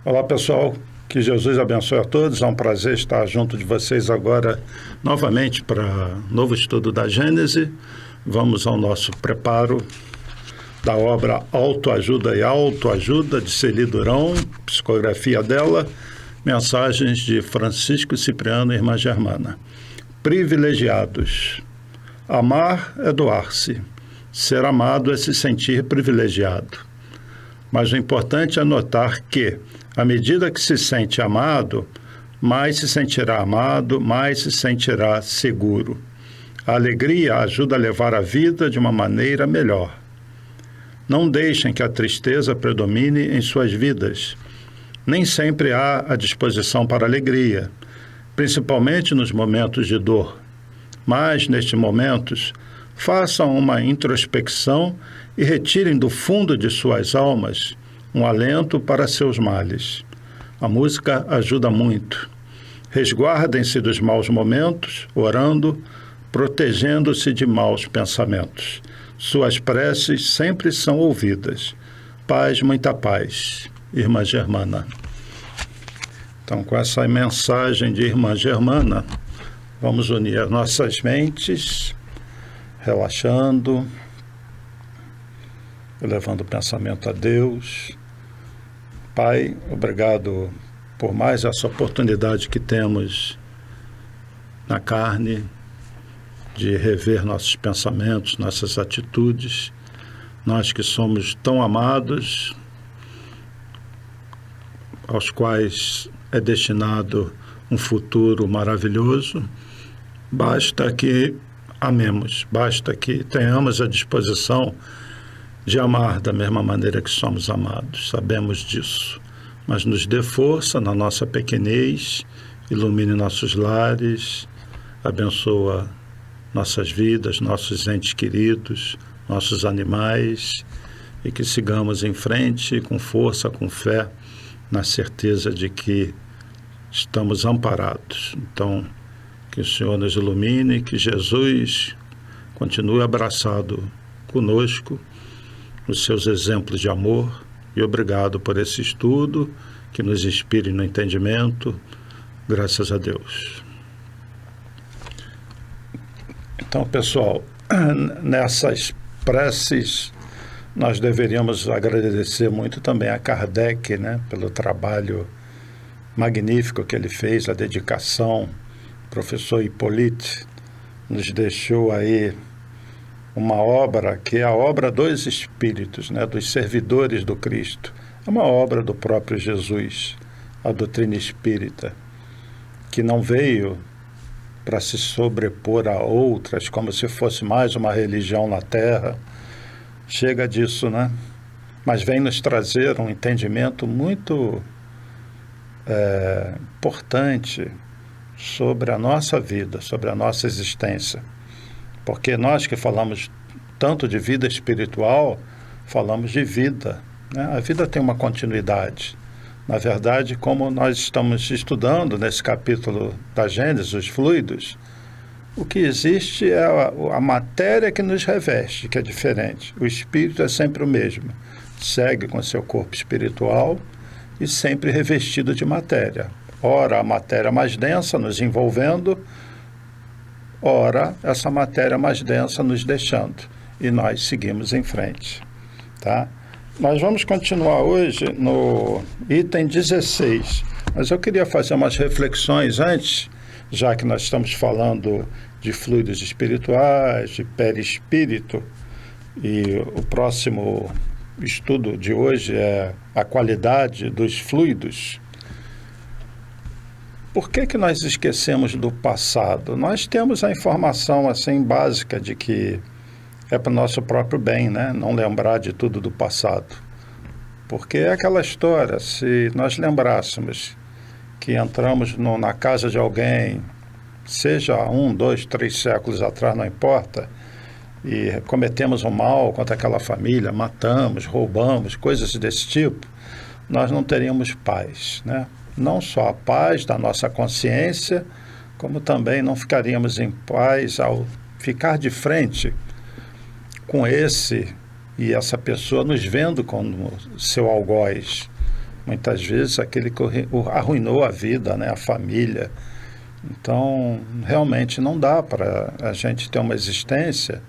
Olá, pessoal. Que Jesus abençoe a todos. É um prazer estar junto de vocês agora novamente para novo estudo da Gênese. Vamos ao nosso preparo da obra Autoajuda e Autoajuda, de Celi Durão, psicografia dela, mensagens de Francisco Cipriano e Irmã Germana. Privilegiados. Amar é doar-se. Ser amado é se sentir privilegiado. Mas o importante é notar que, à medida que se sente amado, mais se sentirá amado, mais se sentirá seguro. A alegria ajuda a levar a vida de uma maneira melhor. Não deixem que a tristeza predomine em suas vidas. Nem sempre há a disposição para a alegria, principalmente nos momentos de dor. Mas, nestes momentos, façam uma introspecção e retirem do fundo de suas almas um alento para seus males. A música ajuda muito. Resguardem-se dos maus momentos, orando, protegendo-se de maus pensamentos. Suas preces sempre são ouvidas. Paz, muita paz. Irmã Germana. Então, com essa mensagem de Irmã Germana, vamos unir as nossas mentes, relaxando, elevando o pensamento a Deus. Pai, obrigado por mais essa oportunidade que temos na carne de rever nossos pensamentos, nossas atitudes. Nós que somos tão amados, aos quais é destinado um futuro maravilhoso, basta que amemos, basta que tenhamos a disposição de amar da mesma maneira que somos amados. Sabemos disso, mas nos dê força na nossa pequenez, ilumine nossos lares, abençoa nossas vidas, nossos entes queridos, nossos animais, e que sigamos em frente com força, com fé, na certeza de que estamos amparados. Então, que o Senhor nos ilumine, que Jesus continue abraçado conosco nos seus exemplos de amor, e obrigado por esse estudo que nos inspire no entendimento. Graças a Deus. Então, pessoal, nessas preces nós deveríamos agradecer muito também a Kardec, né, pelo trabalho magnífico que ele fez, a dedicação. O professor Hippolyte nos deixou aí uma obra que é a obra dos Espíritos, né, dos servidores do Cristo. É uma obra do próprio Jesus, a doutrina espírita, que não veio para se sobrepor a outras, como se fosse mais uma religião na Terra. Chega disso, né? Mas vem nos trazer um entendimento muito importante sobre a nossa vida, sobre a nossa existência. Porque nós que falamos tanto de vida espiritual, falamos de vida, né? A vida tem uma continuidade. Na verdade, como nós estamos estudando nesse capítulo da Gênesis, os fluidos, o que existe é a matéria que nos reveste, que é diferente. O espírito é sempre o mesmo. Segue com seu corpo espiritual e sempre revestido de matéria. Ora, a matéria mais densa nos envolvendo, ora, essa matéria mais densa nos deixando. E nós seguimos em frente. Tá? Nós vamos continuar hoje no item 16. Mas eu queria fazer umas reflexões antes, já que nós estamos falando de fluidos espirituais, de perispírito, e o próximo estudo de hoje é a qualidade dos fluidos. Por que nós esquecemos do passado? Nós temos a informação assim básica de que é para o nosso próprio bem, né? Não lembrar de tudo do passado. Porque é aquela história, se nós lembrássemos que entramos na casa de alguém, seja 1, 2, 3 séculos atrás, não importa, e cometemos um mal contra aquela família, matamos, roubamos, coisas desse tipo, nós não teríamos paz, né? Não só a paz da nossa consciência, como também não ficaríamos em paz ao ficar de frente com esse e essa pessoa nos vendo como seu algoz, muitas vezes aquele que arruinou a vida, né, a família. Então, realmente não dá para a gente ter uma existência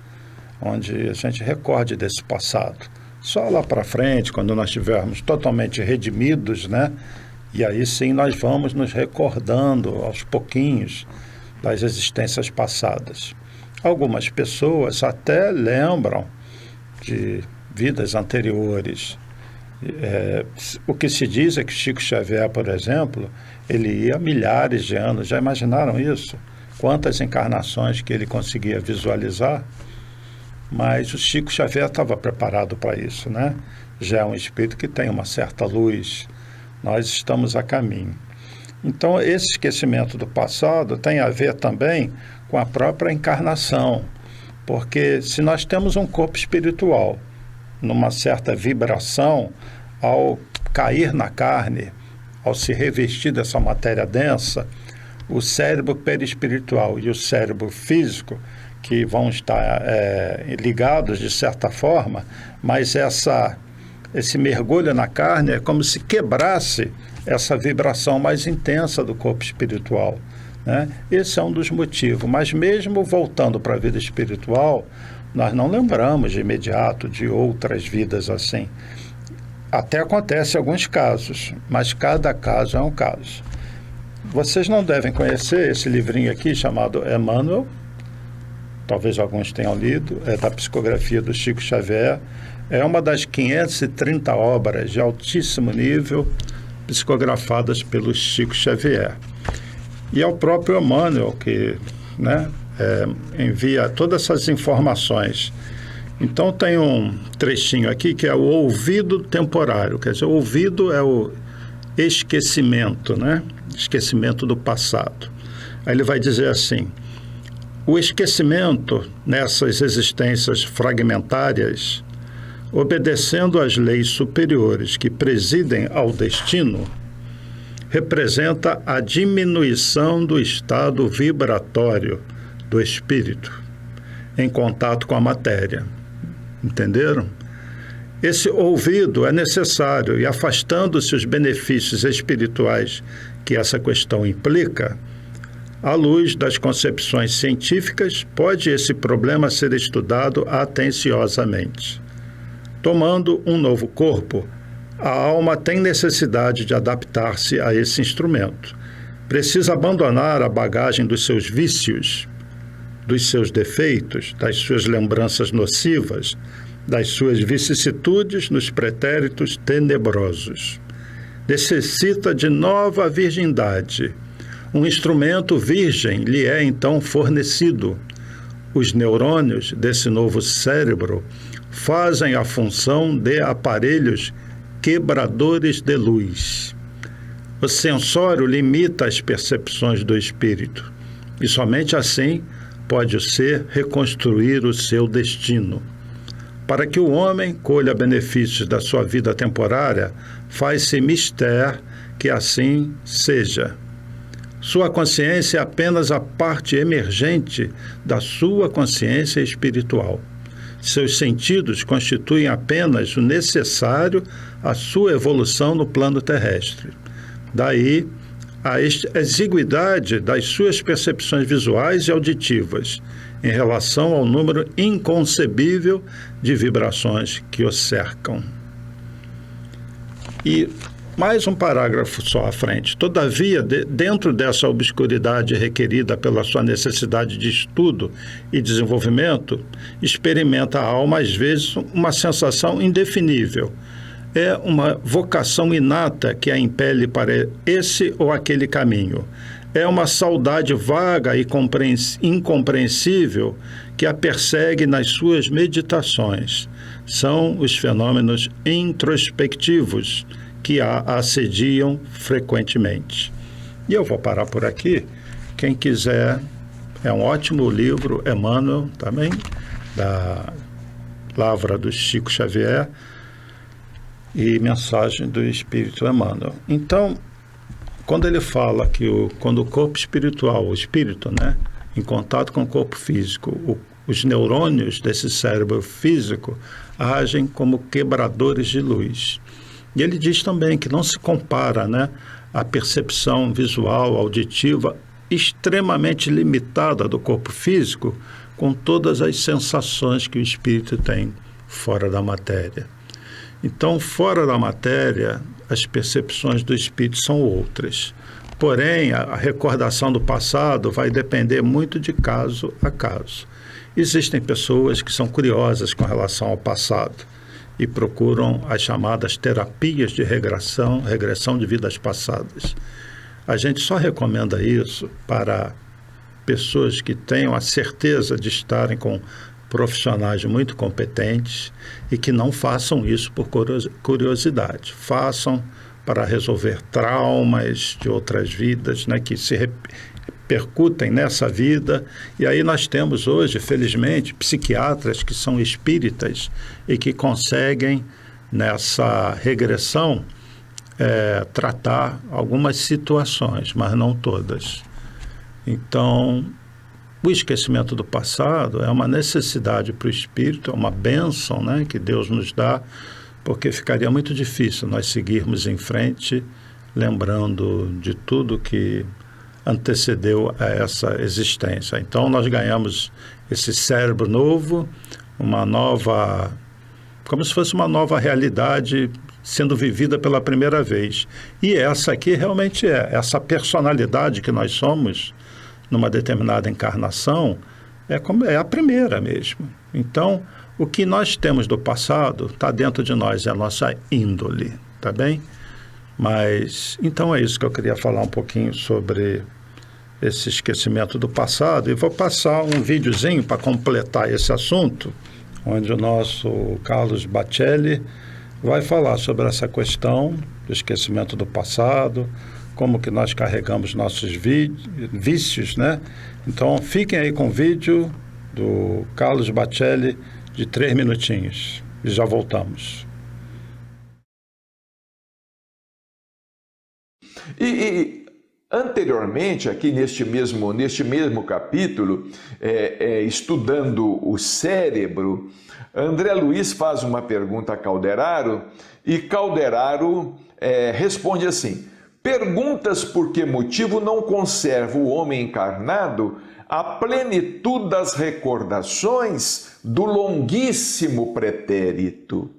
onde a gente recorde desse passado. Só lá para frente, quando nós estivermos totalmente redimidos, né? E aí sim nós vamos nos recordando aos pouquinhos das existências passadas. Algumas pessoas até lembram de vidas anteriores. O que se diz é que Chico Xavier, por exemplo, ele ia milhares de anos. Já imaginaram isso? Quantas encarnações que ele conseguia visualizar? Mas o Chico Xavier estava preparado para isso, né? Já é um espírito que tem uma certa luz. Nós estamos a caminho. Então, esse esquecimento do passado tem a ver também com a própria encarnação. Porque se nós temos um corpo espiritual numa certa vibração, ao cair na carne, ao se revestir dessa matéria densa, o cérebro perispiritual e o cérebro físico, que vão estar ligados de certa forma, mas esse mergulho na carne é como se quebrasse essa vibração mais intensa do corpo espiritual, né? Esse é um dos motivos, mas mesmo voltando para a vida espiritual, nós não lembramos de imediato de outras vidas assim. Até acontece em alguns casos, mas cada caso é um caso. Vocês não devem conhecer esse livrinho aqui chamado Emmanuel, talvez alguns tenham lido, é da psicografia do Chico Xavier, é uma das 530 obras de altíssimo nível psicografadas pelo Chico Xavier. E é o próprio Emmanuel que, né, envia todas essas informações. Então tem um trechinho aqui que é o ouvido temporário, quer dizer, o ouvido é o esquecimento, né? Esquecimento do passado. Aí ele vai dizer assim: o esquecimento nessas existências fragmentárias, obedecendo às leis superiores que presidem ao destino, representa a diminuição do estado vibratório do espírito em contato com a matéria. Entenderam? Esse ouvido é necessário e, afastando-se os benefícios espirituais que essa questão implica, à luz das concepções científicas, pode esse problema ser estudado atenciosamente. Tomando um novo corpo, a alma tem necessidade de adaptar-se a esse instrumento. Precisa abandonar a bagagem dos seus vícios, dos seus defeitos, das suas lembranças nocivas, das suas vicissitudes nos pretéritos tenebrosos. Necessita de nova virgindade. Um instrumento virgem lhe é então fornecido. Os neurônios desse novo cérebro fazem a função de aparelhos quebradores de luz. O sensório limita as percepções do espírito, e somente assim pode o ser reconstruir o seu destino. Para que o homem colha benefícios da sua vida temporária, faz-se mister que assim seja. Sua consciência é apenas a parte emergente da sua consciência espiritual. Seus sentidos constituem apenas o necessário à sua evolução no plano terrestre. Daí, a exiguidade das suas percepções visuais e auditivas em relação ao número inconcebível de vibrações que o cercam. E mais um parágrafo só à frente. Todavia, dentro dessa obscuridade requerida pela sua necessidade de estudo e desenvolvimento, experimenta a alma, às vezes, uma sensação indefinível. É uma vocação inata que a impele para esse ou aquele caminho. É uma saudade vaga e incompreensível que a persegue nas suas meditações. São os fenômenos introspectivos que a assediam frequentemente. E eu vou parar por aqui. Quem quiser, é um ótimo livro, Emmanuel, também, da Lavra do Chico Xavier, e Mensagem do Espírito Emmanuel. Então, quando ele fala que quando o corpo espiritual, o espírito, né, em contato com o corpo físico, os neurônios desse cérebro físico agem como quebradores de luz. E ele diz também que não se compara, né, a percepção visual, auditiva, extremamente limitada do corpo físico, com todas as sensações que o espírito tem fora da matéria. Então, fora da matéria, as percepções do espírito são outras. Porém, a recordação do passado vai depender muito de caso a caso. Existem pessoas que são curiosas com relação ao passado e procuram as chamadas terapias de regressão de vidas passadas. A gente só recomenda isso para pessoas que tenham a certeza de estarem com profissionais muito competentes e que não façam isso por curiosidade. Façam para resolver traumas de outras vidas, né, que se repercutem nessa vida. E aí nós temos hoje, felizmente, psiquiatras que são espíritas e que conseguem, nessa regressão, tratar algumas situações, mas não todas. Então, o esquecimento do passado é uma necessidade para o espírito, é uma bênção, né, que Deus nos dá, porque ficaria muito difícil nós seguirmos em frente, lembrando de tudo que antecedeu a essa existência. Então, nós ganhamos esse cérebro novo, como se fosse uma nova realidade sendo vivida pela primeira vez. E essa aqui realmente essa personalidade que nós somos numa determinada encarnação, é a primeira mesmo. Então, o que nós temos do passado está dentro de nós, é a nossa índole, tá bem? Mas, então é isso que eu queria falar um pouquinho sobre esse esquecimento do passado, e vou passar um videozinho para completar esse assunto, onde o nosso Carlos Bacelli vai falar sobre essa questão do esquecimento do passado, como que nós carregamos nossos vícios, né? Então, fiquem aí com o vídeo do Carlos Bacelli de 3 minutinhos e já voltamos. E anteriormente, aqui neste mesmo capítulo, estudando o cérebro, André Luiz faz uma pergunta a Calderaro e Calderaro responde assim: perguntas por que motivo não conserva o homem encarnado a plenitude das recordações do longuíssimo pretérito.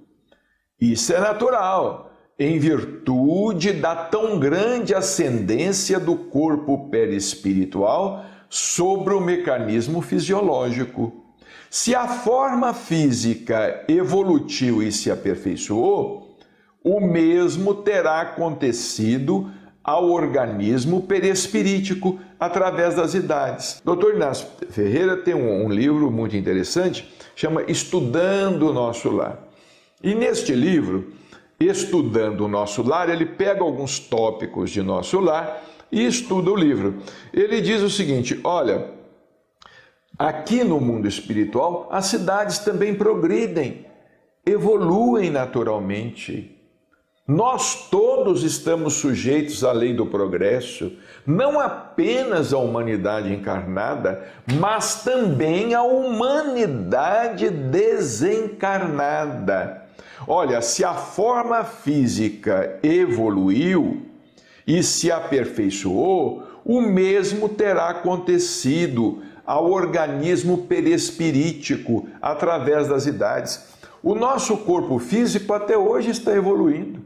Isso é natural, em virtude da tão grande ascendência do corpo perispiritual sobre o mecanismo fisiológico. Se a forma física evoluiu e se aperfeiçoou, o mesmo terá acontecido ao organismo perispirítico através das idades. Dr. Inácio Ferreira tem um livro muito interessante, chama Estudando o Nosso Lar. E neste livro, Estudando o Nosso Lar, ele pega alguns tópicos de nosso lar e estuda o livro. Ele diz o seguinte: olha, aqui no mundo espiritual, as cidades também progridem, evoluem naturalmente. Nós todos estamos sujeitos à lei do progresso, não apenas a humanidade encarnada, mas também a humanidade desencarnada. Olha, se a forma física evoluiu e se aperfeiçoou, o mesmo terá acontecido ao organismo perispirítico através das idades. O nosso corpo físico até hoje está evoluindo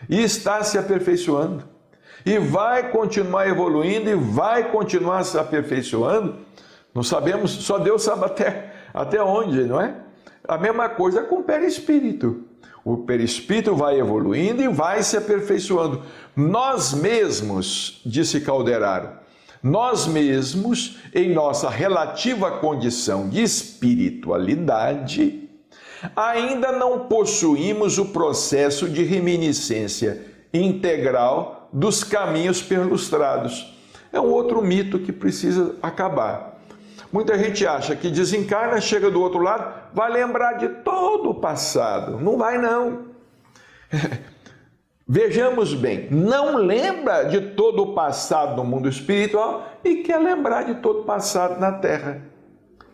e está se aperfeiçoando e vai continuar evoluindo e vai continuar se aperfeiçoando. Não sabemos, só Deus sabe até onde, não é? A mesma coisa com o perispírito. O perispírito vai evoluindo e vai se aperfeiçoando. Nós mesmos, disse Calderaro, nós mesmos, em nossa relativa condição de espiritualidade, ainda não possuímos o processo de reminiscência integral dos caminhos perlustrados. É um outro mito que precisa acabar. Muita gente acha que desencarna, chega do outro lado, vai lembrar de todo o passado. Não vai, não. Vejamos bem, não lembra de todo o passado no mundo espiritual e quer lembrar de todo o passado na Terra.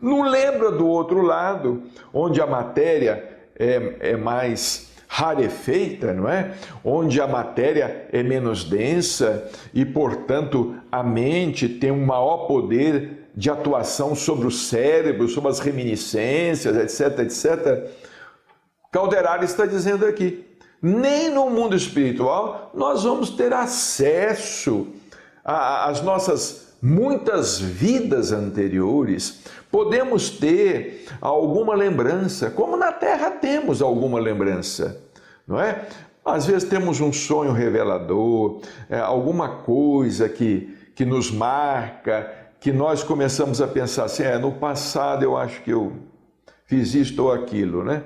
Não lembra do outro lado, onde a matéria é mais rarefeita, não é? Onde a matéria é menos densa e, portanto, a mente tem um maior poder de atuação sobre o cérebro, sobre as reminiscências, etc, etc. Calderari está dizendo aqui, nem no mundo espiritual nós vamos ter acesso às nossas muitas vidas anteriores. Podemos ter alguma lembrança, como na Terra temos alguma lembrança, não é? Às vezes temos um sonho revelador, alguma coisa que nos marca, que nós começamos a pensar assim, no passado eu acho que eu fiz isto ou aquilo, né?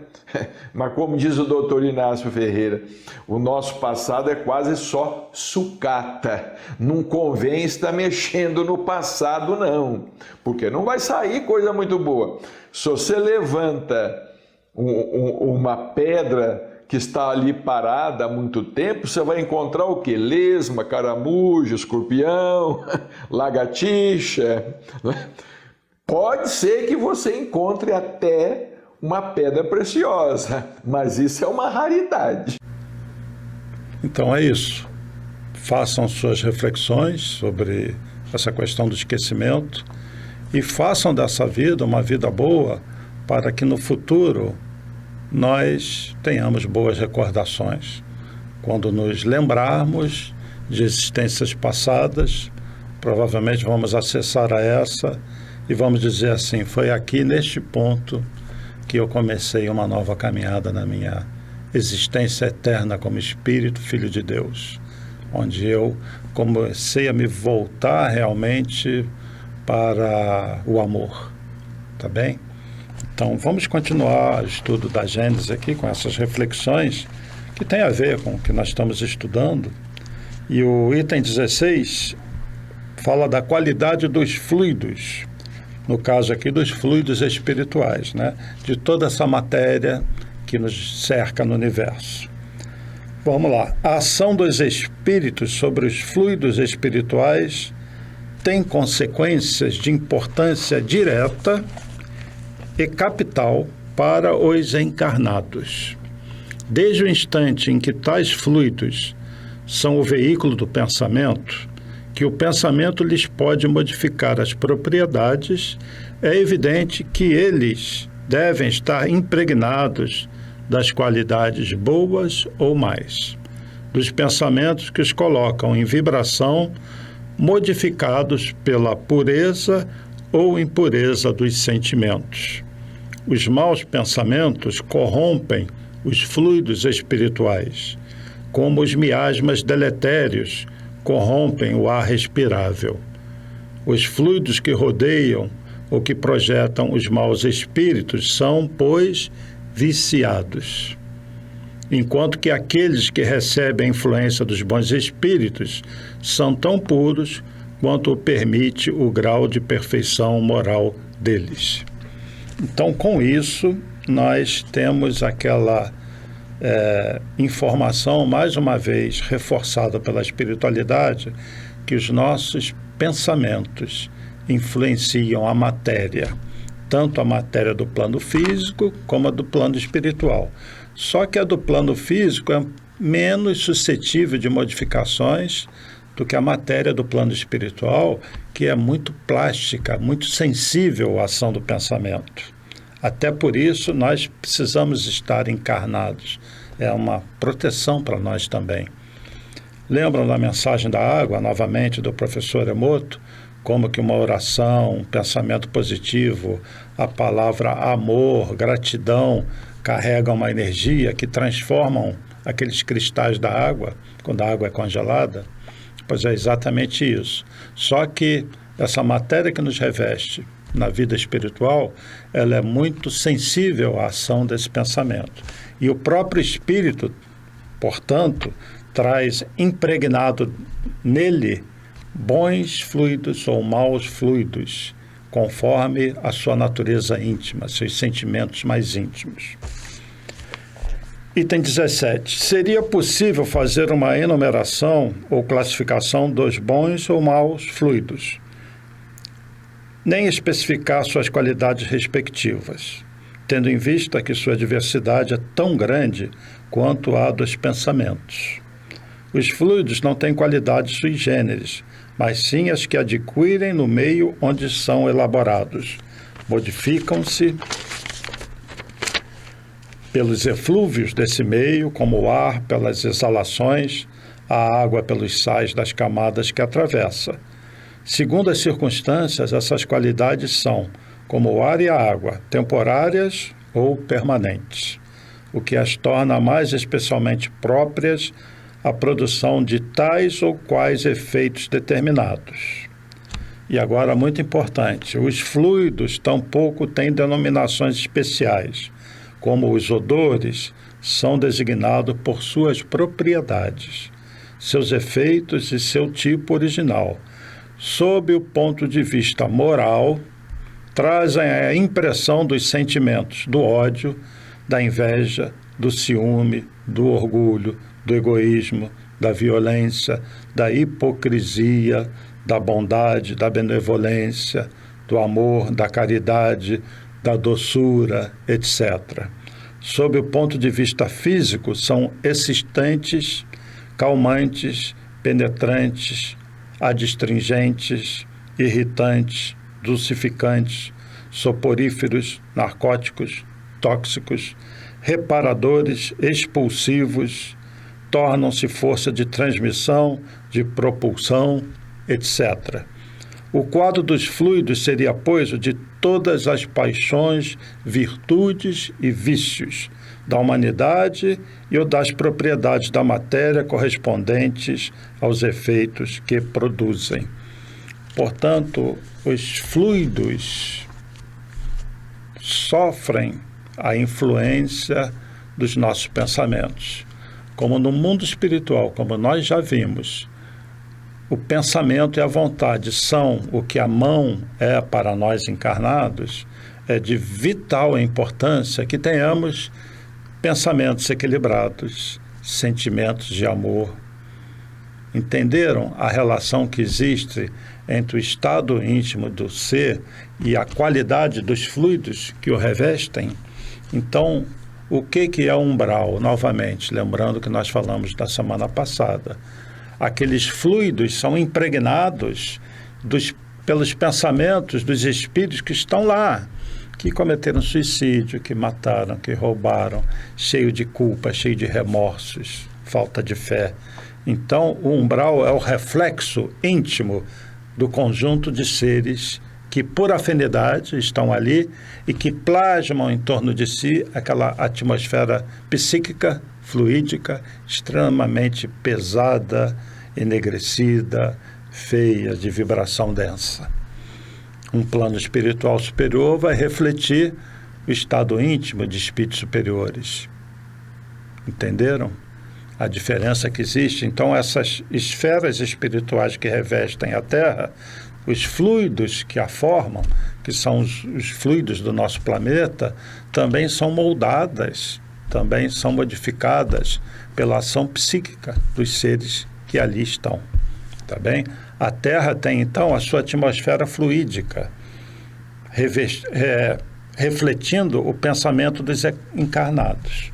Mas como diz o doutor Inácio Ferreira, o nosso passado é quase só sucata. Não convém estar mexendo no passado, não, porque não vai sair coisa muito boa. Se você levanta uma pedra que está ali parada há muito tempo, você vai encontrar o quê? Lesma, caramujo, escorpião, lagartixa, né? Pode ser que você encontre até uma pedra preciosa, mas isso é uma raridade. Então é isso. Façam suas reflexões sobre essa questão do esquecimento e façam dessa vida uma vida boa para que no futuro nós tenhamos boas recordações. Quando nos lembrarmos de existências passadas, provavelmente vamos acessar a essa e vamos dizer assim, foi aqui neste ponto que eu comecei uma nova caminhada na minha existência eterna como Espírito, Filho de Deus, onde eu comecei a me voltar realmente para o amor, tá bem? Então vamos continuar o estudo da Gênesis aqui com essas reflexões que tem a ver com o que nós estamos estudando. E o item 16 fala da qualidade dos fluidos, no caso aqui dos fluidos espirituais, né? De toda essa matéria que nos cerca no universo. Vamos lá. A ação dos espíritos sobre os fluidos espirituais tem consequências de importância direta e capital para os encarnados. Desde o instante em que tais fluidos são o veículo do pensamento, que o pensamento lhes pode modificar as propriedades, é evidente que eles devem estar impregnados das qualidades boas ou mais, dos pensamentos que os colocam em vibração, modificados pela pureza ou impureza dos sentimentos. Os maus pensamentos corrompem os fluidos espirituais, como os miasmas deletérios corrompem o ar respirável. Os fluidos que rodeiam ou que projetam os maus espíritos são, pois, viciados, enquanto que aqueles que recebem a influência dos bons espíritos são tão puros quanto o permite o grau de perfeição moral deles. Então, com isso, nós temos aquela informação, mais uma vez, reforçada pela espiritualidade, que os nossos pensamentos influenciam a matéria, tanto a matéria do plano físico como a do plano espiritual. Só que a do plano físico é menos suscetível de modificações do que a matéria do plano espiritual, que é muito plástica, muito sensível à ação do pensamento. Até por isso, nós precisamos estar encarnados. É uma proteção para nós também. Lembram da mensagem da água, novamente, do professor Emoto? Como que uma oração, um pensamento positivo, a palavra amor, gratidão, carregam uma energia que transformam aqueles cristais da água, quando a água é congelada? Pois é exatamente isso. Só que essa matéria que nos reveste na vida espiritual, ela é muito sensível à ação desse pensamento. E o próprio espírito, portanto, traz impregnado nele bons fluidos ou maus fluidos, conforme a sua natureza íntima, seus sentimentos mais íntimos. Item 17. Seria possível fazer uma enumeração ou classificação dos bons ou maus fluidos, nem especificar suas qualidades respectivas. tendo em vista que sua diversidade é tão grande quanto a dos pensamentos. Os fluidos não têm qualidades sui generis, mas sim as que adquirem no meio onde são elaborados. Modificam-se pelos eflúvios desse meio, como o ar pelas exalações, a água pelos sais das camadas que atravessa. Segundo as circunstâncias, essas qualidades são, como o ar e a água, temporárias ou permanentes, o que as torna mais especialmente próprias à produção de tais ou quais efeitos determinados. E agora, muito importante, os fluidos tampouco têm denominações especiais, como os odores são designados por suas propriedades, seus efeitos e seu tipo original. Sob o ponto de vista moral, trazem a impressão dos sentimentos do ódio, da inveja, do ciúme, do orgulho, do egoísmo, da violência, da hipocrisia, da bondade, da benevolência, do amor, da caridade, da doçura, etc. Sob o ponto de vista físico, são excitantes, calmantes, penetrantes, adstringentes, irritantes, dulcificantes, soporíferos, narcóticos, tóxicos, reparadores, expulsivos, tornam-se força de transmissão, de propulsão, etc. O quadro dos fluidos seria, pois, o de todas as paixões, virtudes e vícios da humanidade e o das propriedades da matéria correspondentes aos efeitos que produzem. Portanto, os fluidos sofrem a influência dos nossos pensamentos. Como no mundo espiritual, como nós já vimos, o pensamento e a vontade são o que a mão é para nós encarnados, é de vital importância que tenhamos pensamentos equilibrados, sentimentos de amor. Entenderam a relação que existe entre o estado íntimo do ser e a qualidade dos fluidos que o revestem? Então, o que é umbral? Novamente, lembrando que nós falamos da semana passada. Aqueles fluidos são impregnados pelos pensamentos dos espíritos que estão lá, que cometeram suicídio, que mataram, que roubaram, cheio de culpa, cheio de remorsos, falta de fé. Então, o umbral é o reflexo íntimo do conjunto de seres que, por afinidade, estão ali e que plasmam em torno de si aquela atmosfera psíquica, fluídica, extremamente pesada, enegrecida, feia, de vibração densa. Um plano espiritual superior vai refletir o estado íntimo de espíritos superiores. Entenderam a diferença que existe? Então, essas esferas espirituais que revestem a Terra, os fluidos que a formam, que são os fluidos do nosso planeta, também são moldadas, também são modificadas pela ação psíquica dos seres que ali estão, tá bem? A Terra tem, então, a sua atmosfera fluídica, refletindo o pensamento dos encarnados.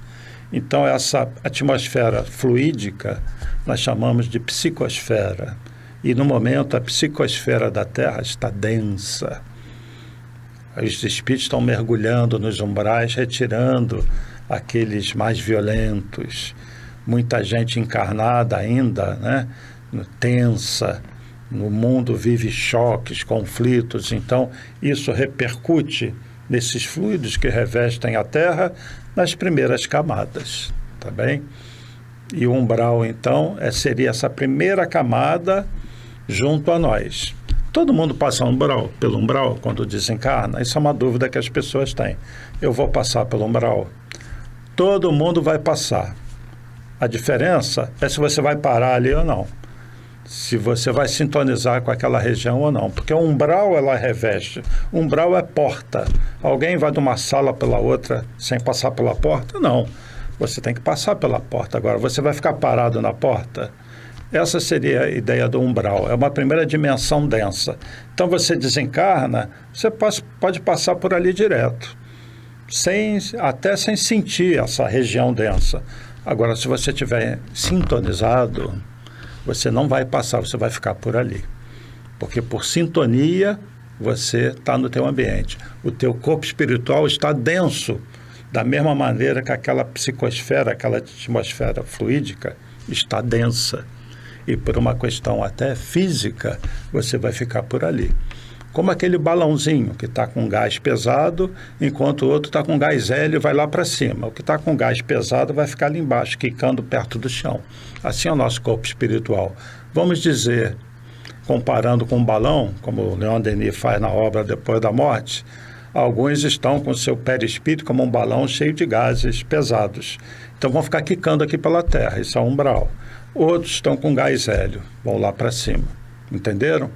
Então, essa atmosfera fluídica nós chamamos de psicosfera. E, no momento, a psicosfera da Terra está densa. Os espíritos estão mergulhando nos umbrais, retirando aqueles mais violentos. Muita gente encarnada ainda, né? Tensa. No mundo vive choques, conflitos. Então, isso repercute nesses fluidos que revestem a Terra nas primeiras camadas, tá bem? E o umbral, então, seria essa primeira camada junto a nós. Todo mundo passa pelo umbral quando desencarna? Isso é uma dúvida que as pessoas têm. Eu vou passar pelo umbral? Todo mundo vai passar. A diferença é se você vai parar ali ou não. Se você vai sintonizar com aquela região ou não. Porque o umbral, ela reveste. O umbral é porta. Alguém vai de uma sala pela outra sem passar pela porta? Não. Você tem que passar pela porta. Agora, você vai ficar parado na porta? Essa seria a ideia do umbral. É uma primeira dimensão densa. Então, você desencarna, você pode passar por ali direto. até sem sentir essa região densa. Agora, se você estiver sintonizado, você não vai passar, você vai ficar por ali. Porque por sintonia, você está no teu ambiente. O teu corpo espiritual está denso, da mesma maneira que aquela psicosfera, aquela atmosfera fluídica está densa. E por uma questão até física, você vai ficar por ali. Como aquele balãozinho que está com gás pesado, enquanto o outro está com gás hélio e vai lá para cima. O que está com gás pesado vai ficar ali embaixo, quicando perto do chão. Assim é o nosso corpo espiritual. Vamos dizer, comparando com um balão, como o Leon Denis faz na obra Depois da Morte, alguns estão com o seu perispírito como um balão cheio de gases pesados. Então vão ficar quicando aqui pela terra, isso é o umbral. Outros estão com gás hélio, vão lá para cima. Entenderam?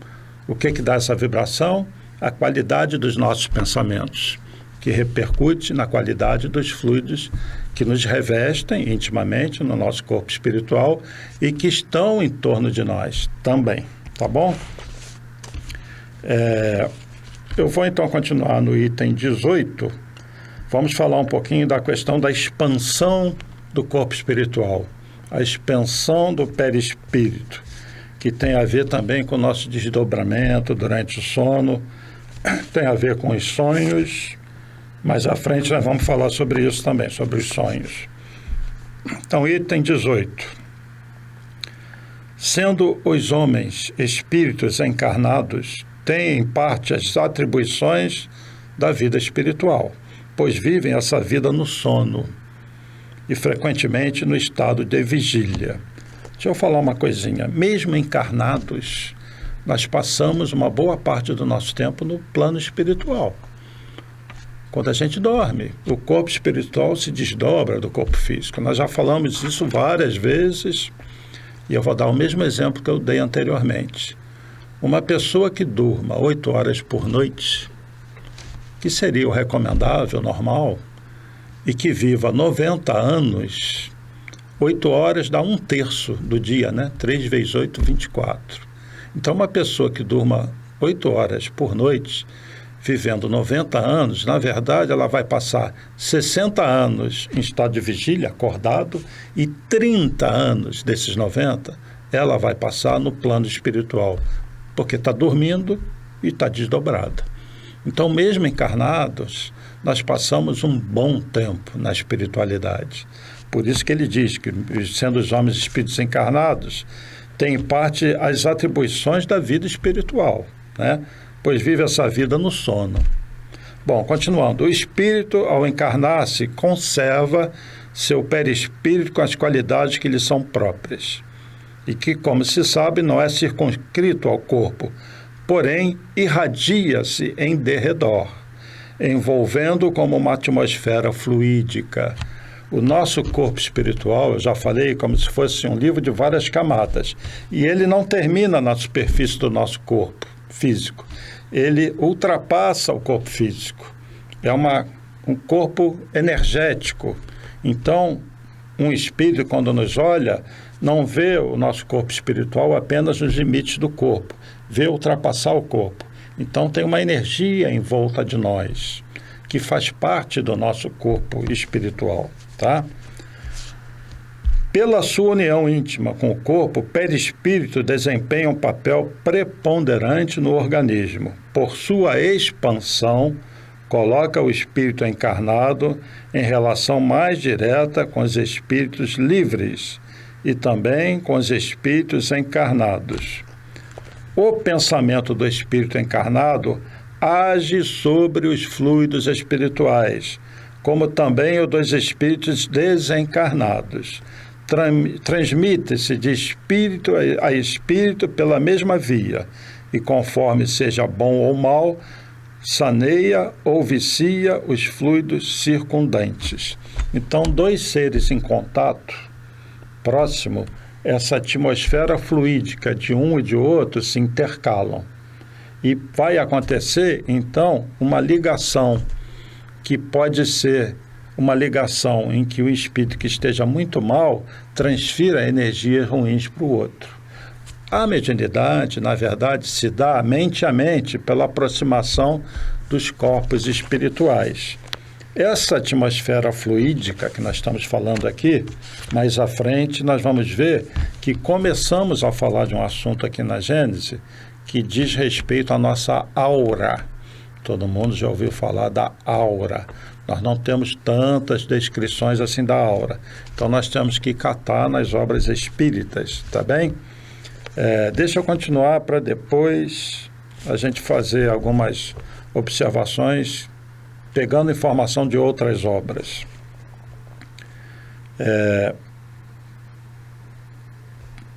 O que dá essa vibração? A qualidade dos nossos pensamentos, que repercute na qualidade dos fluidos que nos revestem intimamente no nosso corpo espiritual e que estão em torno de nós também, tá bom? Eu vou então continuar no item 18. Vamos falar um pouquinho da questão da expansão do corpo espiritual, a expansão do perispírito, que tem a ver também com o nosso desdobramento durante o sono, tem a ver com os sonhos. Mais à frente nós vamos falar sobre isso também, sobre os sonhos. Então, item 18. Sendo os homens espíritos encarnados, têm em parte as atribuições da vida espiritual, pois vivem essa vida no sono e frequentemente no estado de vigília. Deixa eu falar uma coisinha. Mesmo encarnados, nós passamos uma boa parte do nosso tempo no plano espiritual. Quando a gente dorme, o corpo espiritual se desdobra do corpo físico. Nós já falamos isso várias vezes e eu vou dar o mesmo exemplo que eu dei anteriormente. Uma pessoa que durma 8 horas por noite, que seria o recomendável, normal, e que viva 90 anos, 8 horas dá 1/3 do dia, né? 3 vezes 8, 24. Então, uma pessoa que durma 8 horas por noite, vivendo 90 anos, na verdade, ela vai passar 60 anos em estado de vigília, acordado, e 30 anos desses 90, ela vai passar no plano espiritual, porque está dormindo e está desdobrada. Então, mesmo encarnados, nós passamos um bom tempo na espiritualidade. Por isso que ele diz que, sendo os homens espíritos encarnados, tem em parte as atribuições da vida espiritual, né? Pois vive essa vida no sono. Bom, continuando. O espírito, ao encarnar-se, conserva seu perispírito com as qualidades que lhe são próprias, e que, como se sabe, não é circunscrito ao corpo, porém irradia-se em derredor, envolvendo como uma atmosfera fluídica. O nosso corpo espiritual, eu já falei, como se fosse um livro de várias camadas, e ele não termina na superfície do nosso corpo físico, ele ultrapassa o corpo físico, é um corpo energético. Então, um espírito, quando nos olha, não vê o nosso corpo espiritual apenas nos limites do corpo, vê ultrapassar o corpo. Então, tem uma energia em volta de nós, que faz parte do nosso corpo espiritual, tá? Pela sua união íntima com o corpo, o perispírito desempenha um papel preponderante no organismo. Por sua expansão, coloca o espírito encarnado em relação mais direta com os espíritos livres e também com os espíritos encarnados. O pensamento do espírito encarnado age sobre os fluidos espirituais, como também o dos espíritos desencarnados. Transmite-se de espírito a espírito pela mesma via, e conforme seja bom ou mal, saneia ou vicia os fluidos circundantes. Então, dois seres em contato próximo, essa atmosfera fluídica de um e de outro se intercalam. E vai acontecer, então, uma ligação, que pode ser uma ligação em que o espírito que esteja muito mal transfira energias ruins para o outro. A mediunidade, na verdade, se dá mente a mente pela aproximação dos corpos espirituais. Essa atmosfera fluídica que nós estamos falando aqui, mais à frente nós vamos ver que começamos a falar de um assunto aqui na Gênesis que diz respeito à nossa aura. Todo mundo já ouviu falar da aura. Nós não temos tantas descrições assim da aura. Então nós temos que catar nas obras espíritas, tá bem? Deixa eu continuar para depois a gente fazer algumas observações pegando informação de outras obras.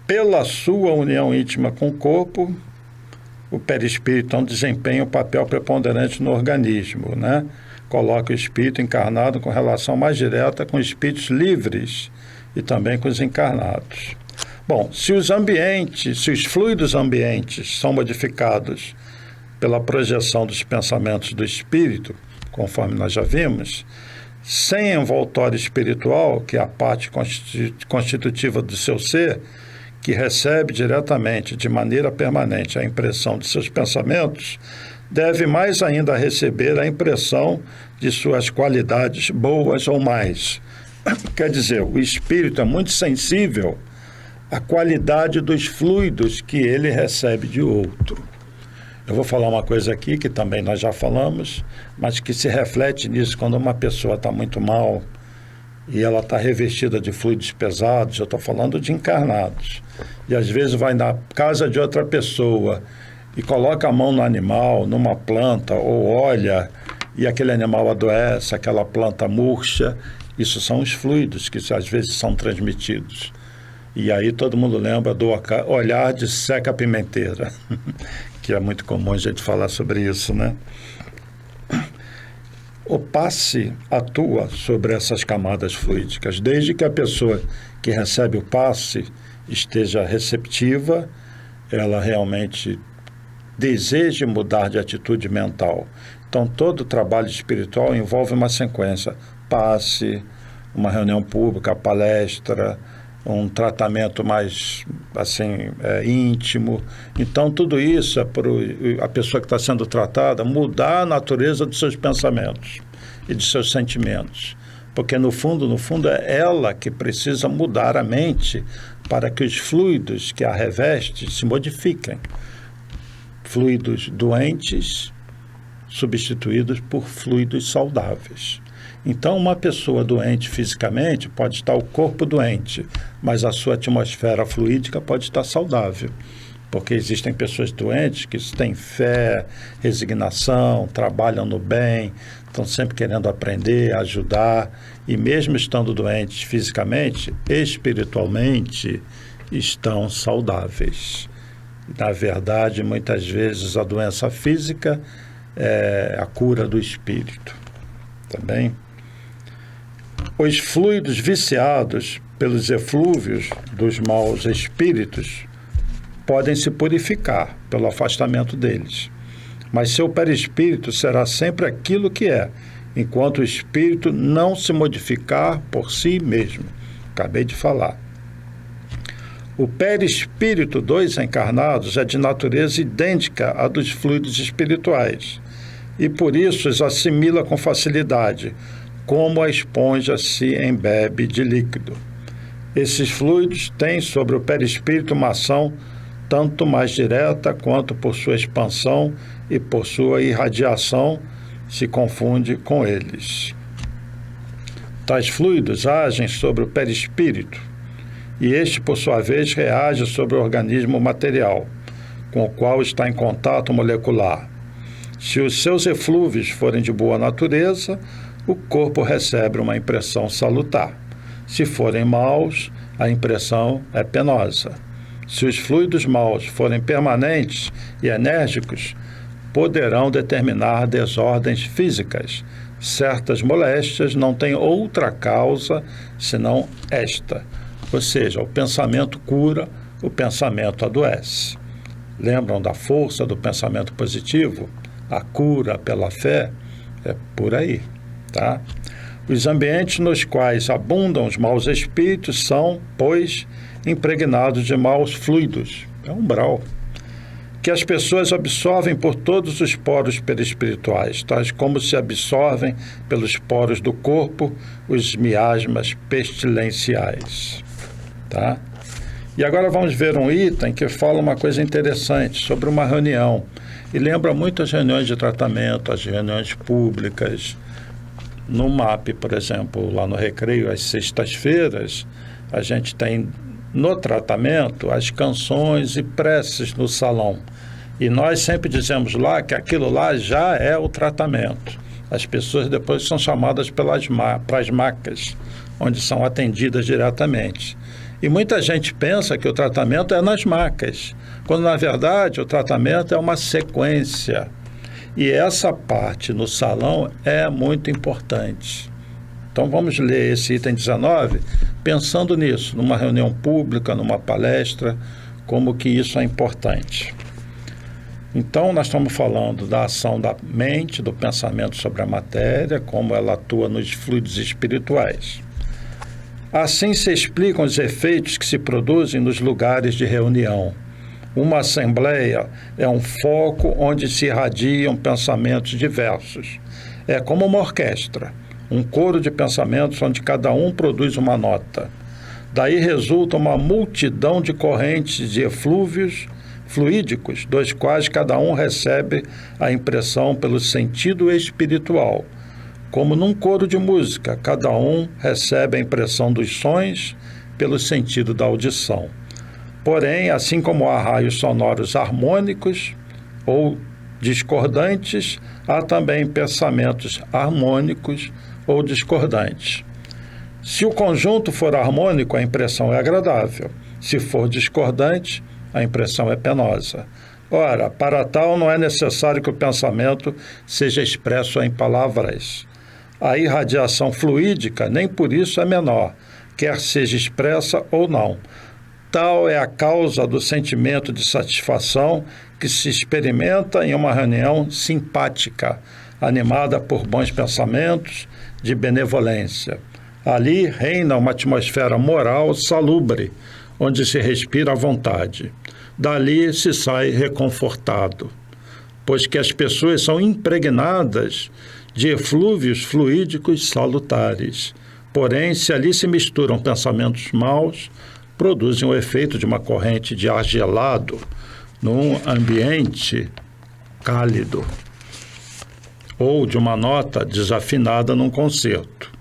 Pela sua união íntima com o corpo, o perispírito então desempenha um papel preponderante no organismo, né? Coloca o espírito encarnado com relação mais direta com espíritos livres e também com os encarnados. Bom, se os fluidos ambientes são modificados pela projeção dos pensamentos do espírito, conforme nós já vimos, sem envoltório espiritual, que é a parte constitutiva do seu ser, que recebe diretamente, de maneira permanente, a impressão de seus pensamentos, deve mais ainda receber a impressão de suas qualidades boas ou mais. Quer dizer, o espírito é muito sensível à qualidade dos fluidos que ele recebe de outro. Eu vou falar uma coisa aqui que também nós já falamos, mas que se reflete nisso quando uma pessoa está muito mal e ela está revestida de fluidos pesados. Eu estou falando de encarnados. E às vezes vai na casa de outra pessoa e coloca a mão no animal, numa planta, ou olha, e aquele animal adoece, aquela planta murcha. Isso são os fluidos que às vezes são transmitidos. E aí todo mundo lembra do olhar de seca-pimenteira, que é muito comum a gente falar sobre isso, né? O passe atua sobre essas camadas fluídicas, desde que a pessoa que recebe o passe esteja receptiva, ela realmente deseje mudar de atitude mental. Então, todo trabalho espiritual envolve uma sequência: passe, uma reunião pública, palestra, um tratamento mais assim, íntimo. Então, tudo isso é para a pessoa que está sendo tratada mudar a natureza dos seus pensamentos e de seus sentimentos. Porque, no fundo, é ela que precisa mudar a mente para que os fluidos que a revestem se modifiquem. Fluidos doentes substituídos por fluidos saudáveis. Então, uma pessoa doente fisicamente pode estar o corpo doente, mas a sua atmosfera fluídica pode estar saudável, porque existem pessoas doentes que têm fé, resignação, trabalham no bem, estão sempre querendo aprender, ajudar, e mesmo estando doentes fisicamente, espiritualmente, estão saudáveis. Na verdade, muitas vezes a doença física é a cura do espírito, tá bem? Os fluidos viciados pelos eflúvios dos maus espíritos podem se purificar pelo afastamento deles, mas seu perispírito será sempre aquilo que é, enquanto o espírito não se modificar por si mesmo. Acabei de falar. O perispírito dos encarnados é de natureza idêntica à dos fluidos espirituais e por isso os assimila com facilidade, como a esponja se embebe de líquido. Esses fluidos têm sobre o perispírito uma ação tanto mais direta quanto por sua expansão e por sua irradiação se confunde com eles. Tais fluidos agem sobre o perispírito e este, por sua vez, reage sobre o organismo material, com o qual está em contato molecular. Se os seus eflúvios forem de boa natureza, o corpo recebe uma impressão salutar. Se forem maus, a impressão é penosa. Se os fluidos maus forem permanentes e enérgicos, poderão determinar desordens físicas. Certas moléstias não têm outra causa senão esta. Ou seja, o pensamento cura, o pensamento adoece. Lembram da força do pensamento positivo? A cura pela fé é por aí, tá? Os ambientes nos quais abundam os maus espíritos são, pois, impregnados de maus fluidos. É umbral. que as pessoas absorvem por todos os poros perispirituais, tais como se absorvem pelos poros do corpo os miasmas pestilenciais. Tá? E agora vamos ver um item que fala uma coisa interessante sobre uma reunião. E lembra muito as reuniões de tratamento, as reuniões públicas. No MAP, por exemplo, lá no Recreio, às sextas-feiras, a gente tem no tratamento as canções e preces no salão. E nós sempre dizemos lá que aquilo lá já é o tratamento. As pessoas depois são chamadas para as macas, onde são atendidas diretamente. E muita gente pensa que o tratamento é nas macas, quando na verdade o tratamento é uma sequência. E essa parte no salão é muito importante. Então vamos ler esse item 19, pensando nisso, numa reunião pública, numa palestra, como que isso é importante. Então nós estamos falando da ação da mente, do pensamento sobre a matéria, como ela atua nos fluidos espirituais. Assim se explicam os efeitos que se produzem nos lugares de reunião. Uma assembleia é um foco onde se irradiam pensamentos diversos. É como uma orquestra, um coro de pensamentos onde cada um produz uma nota. Daí resulta uma multidão de correntes de eflúvios fluídicos, dos quais cada um recebe a impressão pelo sentido espiritual. Como num coro de música, cada um recebe a impressão dos sons pelo sentido da audição. Porém, assim como há raios sonoros harmônicos ou discordantes, há também pensamentos harmônicos ou discordantes. Se o conjunto for harmônico, a impressão é agradável. Se for discordante, a impressão é penosa. Ora, para tal não é necessário que o pensamento seja expresso em palavras. A irradiação fluídica nem por isso é menor, quer seja expressa ou não. Tal é a causa do sentimento de satisfação que se experimenta em uma reunião simpática, animada por bons pensamentos de benevolência. Ali reina uma atmosfera moral salubre, onde se respira à vontade. Dali se sai reconfortado, pois que as pessoas são impregnadas de eflúvios fluídicos salutares. Porém, se ali se misturam pensamentos maus, produzem o efeito de uma corrente de ar gelado num ambiente cálido, ou de uma nota desafinada num concerto.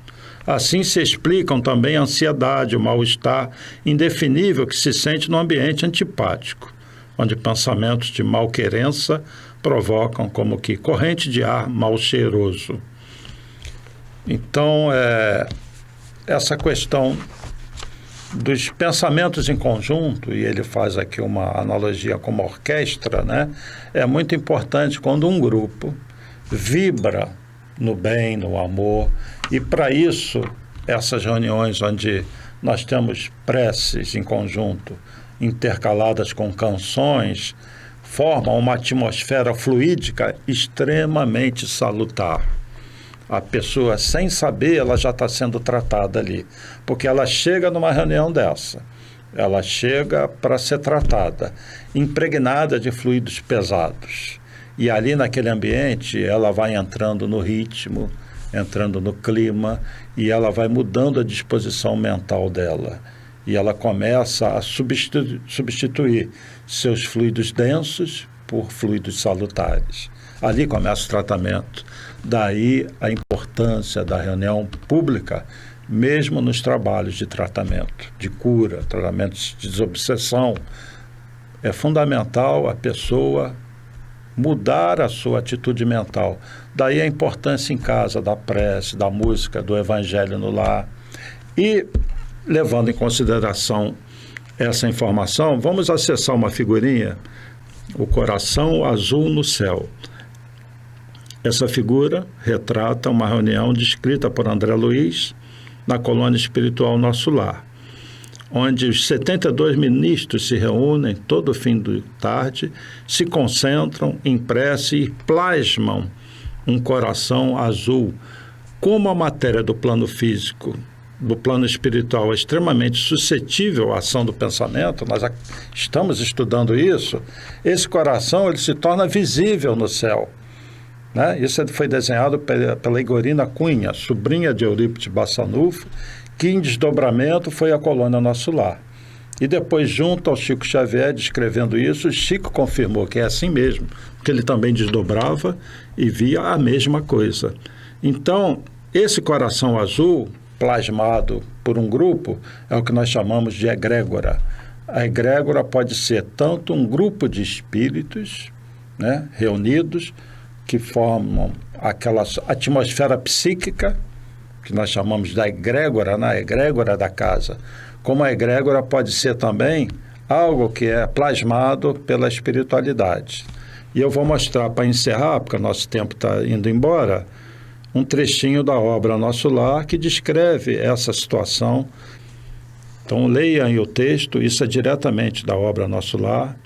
Assim se explicam também a ansiedade, o mal-estar indefinível que se sente no ambiente antipático, onde pensamentos de malquerença provocam como que corrente de ar mal cheiroso. Então, essa questão dos pensamentos em conjunto, e ele faz aqui uma analogia com uma orquestra, né? É muito importante quando um grupo vibra no bem, no amor, e para isso, essas reuniões onde nós temos preces em conjunto, intercaladas com canções, formam uma atmosfera fluídica extremamente salutar. A pessoa, sem saber, ela já está sendo tratada ali, porque ela chega numa reunião dessa, ela chega para ser tratada, impregnada de fluidos pesados. E ali naquele ambiente, ela vai entrando no ritmo, entrando no clima, e ela vai mudando a disposição mental dela. E ela começa a substituir seus fluidos densos por fluidos salutares. Ali começa o tratamento. Daí a importância da reunião pública, mesmo nos trabalhos de tratamento, de cura, tratamentos de desobsessão. É fundamental a pessoa mudar a sua atitude mental. Daí a importância em casa da prece, da música, do evangelho no lar. E, levando em consideração essa informação, vamos acessar uma figurinha, o coração azul no céu. Essa figura retrata uma reunião descrita por André Luiz na colônia espiritual Nosso Lar, onde os 72 ministros se reúnem todo fim de tarde, se concentram em prece e plasmam um coração azul, como a matéria do plano físico do plano espiritual é extremamente suscetível à ação do pensamento, nós estamos estudando isso, esse coração ele se torna visível no céu. Né? Isso foi desenhado pela Igorina Cunha, sobrinha de Eurípides Bassanufo, que em desdobramento foi a colônia Nosso Lar. E depois, junto ao Chico Xavier, descrevendo isso, Chico confirmou que é assim mesmo, porque ele também desdobrava e via a mesma coisa. Então, esse coração azul, plasmado por um grupo, é o que nós chamamos de egrégora. A egrégora pode ser tanto um grupo de espíritos, né, reunidos, que formam aquela atmosfera psíquica, que nós chamamos da egrégora, né, egrégora da casa, como a egrégora pode ser também algo que é plasmado pela espiritualidade. E eu vou mostrar, para encerrar, porque o nosso tempo está indo embora, um trechinho da obra Nosso Lar que descreve essa situação. Então, leiam o texto, isso é diretamente da obra Nosso Lar.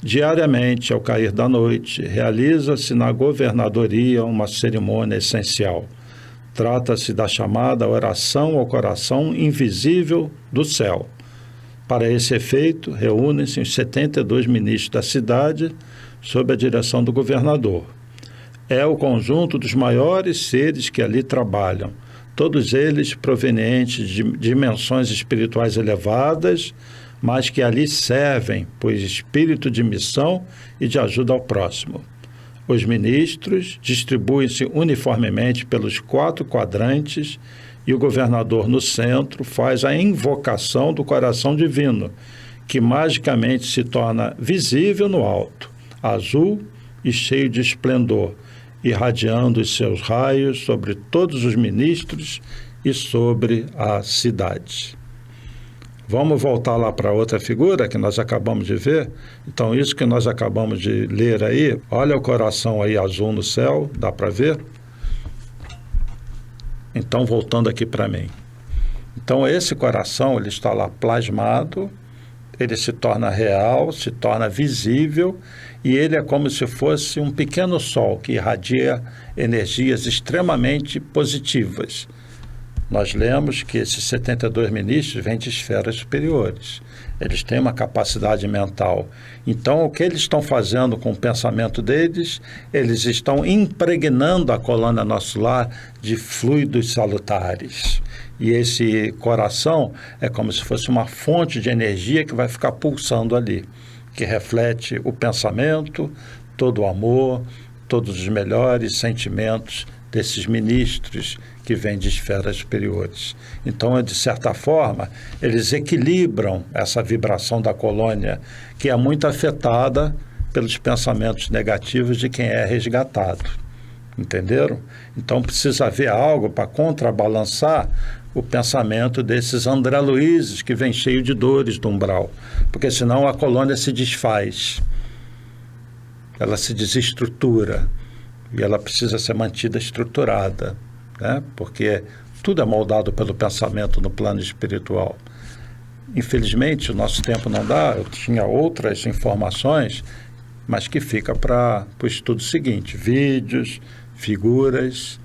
Diariamente, ao cair da noite, realiza-se na governadoria uma cerimônia essencial. Trata-se da chamada oração ao coração invisível do céu. Para esse efeito, reúnem-se os 72 ministros da cidade sob a direção do governador. É o conjunto dos maiores seres que ali trabalham, todos eles provenientes de dimensões espirituais elevadas, mas que ali servem por espírito de missão e de ajuda ao próximo. Os ministros distribuem-se uniformemente pelos 4 quadrantes e o governador no centro faz a invocação do coração divino, que magicamente se torna visível no alto, azul e cheio de esplendor, irradiando os seus raios sobre todos os ministros e sobre a cidade. Vamos voltar lá para outra figura que nós acabamos de ver. Então, isso que nós acabamos de ler aí, olha o coração aí azul no céu, dá para ver? Então, voltando aqui para mim. Então, esse coração, ele está lá plasmado, ele se torna real, se torna visível, e ele é como se fosse um pequeno sol que irradia energias extremamente positivas. Nós lemos que esses 72 ministros vêm de esferas superiores. Eles têm uma capacidade mental. Então, o que eles estão fazendo com o pensamento deles? Eles estão impregnando a colônia Nosso Lar de fluidos salutares. E esse coração é como se fosse uma fonte de energia que vai ficar pulsando ali, que reflete o pensamento, todo o amor, todos os melhores sentimentos desses ministros que vêm de esferas superiores. Então, de certa forma, eles equilibram essa vibração da colônia, que é muito afetada pelos pensamentos negativos de quem é resgatado. Entenderam? Então, precisa haver algo para contrabalançar o pensamento desses André Luizes, que vem cheio de dores do umbral, porque senão a colônia se desfaz, ela se desestrutura, e ela precisa ser mantida estruturada, né? Porque tudo é moldado pelo pensamento no plano espiritual. Infelizmente, o nosso tempo não dá, eu tinha outras informações, mas que fica para o estudo seguinte, vídeos, figuras.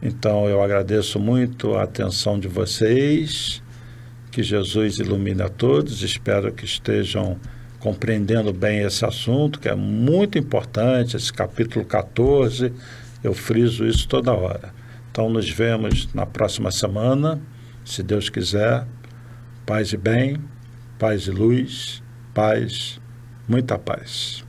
Então, eu agradeço muito a atenção de vocês, que Jesus ilumine a todos, espero que estejam compreendendo bem esse assunto, que é muito importante, esse capítulo 14, eu friso isso toda hora. Então, nos vemos na próxima semana, se Deus quiser. Paz e bem, paz e luz, paz, muita paz.